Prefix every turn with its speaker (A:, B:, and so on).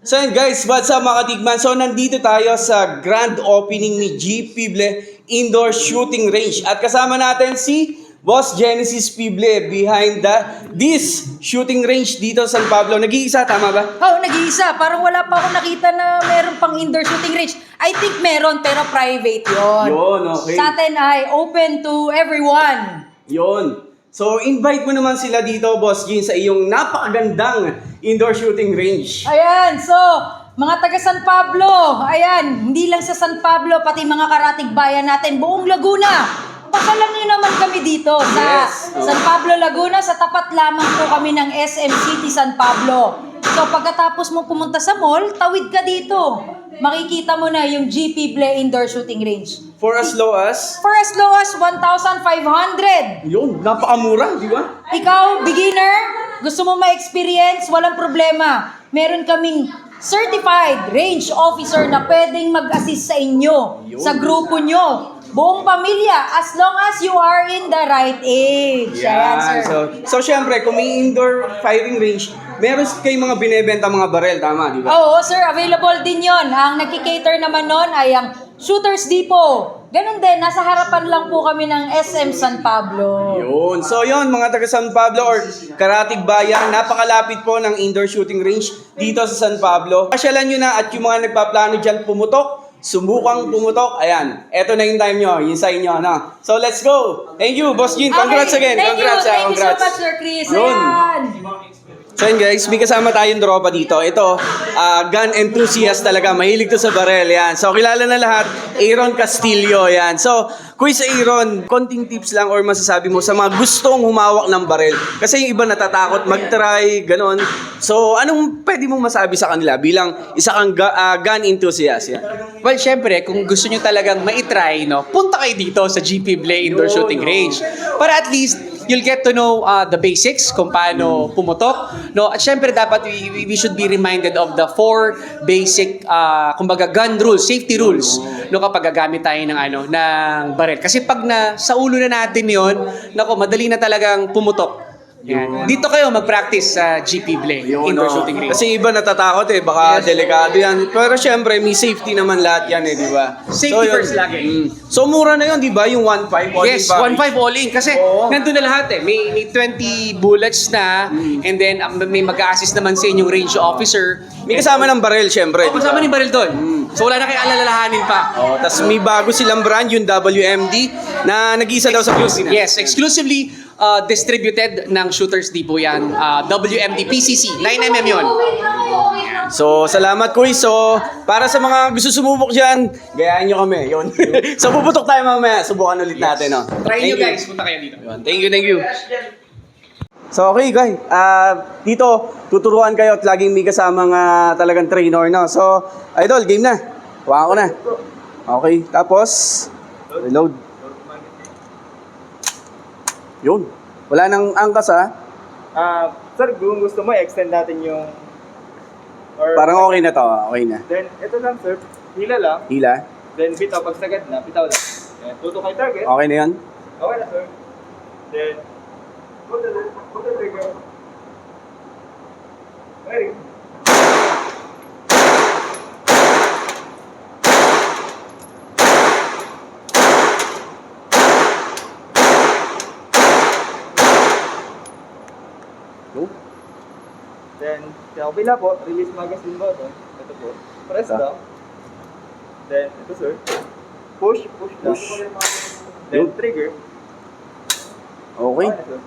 A: So yun guys, what's up mga katigman? So nandito tayo sa grand opening ni G. Pible Indoor Shooting Range. At kasama natin si Boss Genesis Pible behind this shooting range dito sa San Pablo. Nag-iisa, tama ba?
B: Oh, nag-iisa. Parang wala pa akong nakita na meron pang indoor shooting range. I think meron, pero private yon.
A: Yun, okay.
B: Sa atin ay open to everyone.
A: Yun. So invite mo naman sila dito, Boss Jean, sa iyong napakagandang indoor shooting range.
B: Ayan, so, mga taga San Pablo, ayan, hindi lang sa San Pablo, pati mga karatig bayan natin, buong Laguna. Pasalan nyo naman kami dito sa
A: Yes.
B: San Pablo, Laguna. Sa tapat lamang po kami ng SM City San Pablo. So, pagkatapos mo pumunta sa mall, tawid ka dito. Makikita mo na yung GP Play Indoor Shooting Range.
A: For as low as?
B: For as low as 1,500.
A: Yun, napakamura, di ba?
B: Ikaw, beginner, gusto mo ma-experience, walang problema. Meron kaming certified range officer na pwedeng mag-assist sa inyo,
A: Yun.
B: sa grupo nyo, buong pamilya, as long as you are in the right age. Ayan, sir.
A: So syempre, kung may indoor firing range, meron kayong mga binebenta mga barel, tama, di ba?
B: Oo, sir, available din yon. Ang nagki-cater naman nun ay ang Shooters Depot. Ganun din, nasa harapan lang po kami ng SM San Pablo.
A: Yun. So yun, mga taga San Pablo or Karatig Bayan, napakalapit po ng indoor shooting range dito sa San Pablo. Pasyalan nyo na at yung mga nagpaplano dyan pumutok, subukang pumutok. Ayan, eto na yung time nyo, yung sa inyo. No? So let's go. Thank you, Boss Jean. Congrats again.
B: Thank
A: Congrats.
B: you. Thank you so
A: Congrats.
B: much, Sir Chris.
A: Yun.
B: Ayan.
A: So yun guys, may kasama tayong tropa dito. Ito, gun enthusiast talaga. Mahilig to sa barel. Yan. So kilala na lahat, Aaron Castillo. Yan. So, Quiz Aaron, konting tips lang or masasabi mo sa mga gustong humawak ng barel. Kasi yung iba natatakot mag-try, ganon. So, anong pwede mong masabi sa kanila bilang isa kang gun enthusiast? Yan.
C: Well, syempre, kung gusto nyo talagang ma-try, no, punta kayo dito sa GP Play Indoor Shooting Range. Para at least, you'll get to know the basics, kung paano pumutok. No? At syempre, dapat we should be reminded of the 4 basic, kumbaga, gun rules, safety rules, no, kapag gagamit tayo ng barel. Kasi pag sa ulo na natin yon, nako, madali na talagang pumutok. Yan. Dito kayo mag-practice sa GP Play Indoor Shooting Range.
A: Kasi iba natatakot baka delikado yan. Pero syempre, may safety naman lahat yan di ba?
C: Safety
A: yun.
C: first lagi.
A: So mura na yun, di ba? Yung 1.5 all
C: Yes,
A: in
C: 1.5 all in. Kasi
A: Oo.
C: nandun na lahat May 20 bullets na, and then may mag-a-assist naman sa inyong range officer.
A: May kasama ng barel, syempre.
C: Oh, kasama ni baril doon. So wala na kayong alalahanin pa.
A: Oh, tas may bago silang brand, yung WMD, na nag-isa daw sa Pilipinas.
C: Yes, exclusively distributed ng Shooters Depot yan. WMD PCC, 9mm yun.
A: So, salamat Kuy. So, para sa mga gusto sumubok dyan, gayahin nyo kami. Yun. So, puputok tayo mamaya. Subukan ulit natin. No?
C: Try
A: Thank
C: nyo
A: you.
C: guys, punta kayo dito.
A: Yun. Thank you, thank you. So, okay guys. Dito, tuturuan kayo at laging may kasamang talagang trainer. No? So, idol, game na. Hawakan ko na. Okay, tapos, reload. Yun. Wala nang angkas
D: Sir, kung gusto mo, extend natin yung... Or,
A: Parang okay na to. Okay na.
D: Then, ito lang, sir. Hila lang.
A: Hila.
D: Then, bitaw. Pag sagad na, bitaw lang. Then, tutok kay target.
A: Okay na yan.
D: Okay na, sir. Then, pull the trigger. Ready?
A: Go.
D: Then, sa kabila po, release magazine button. Ito po. Press
A: Ito.
D: down. Then, ito, sir. Push down.
A: Push.
D: Then,
A: Yun.
D: trigger.
A: Okay.
D: Okay na, sir.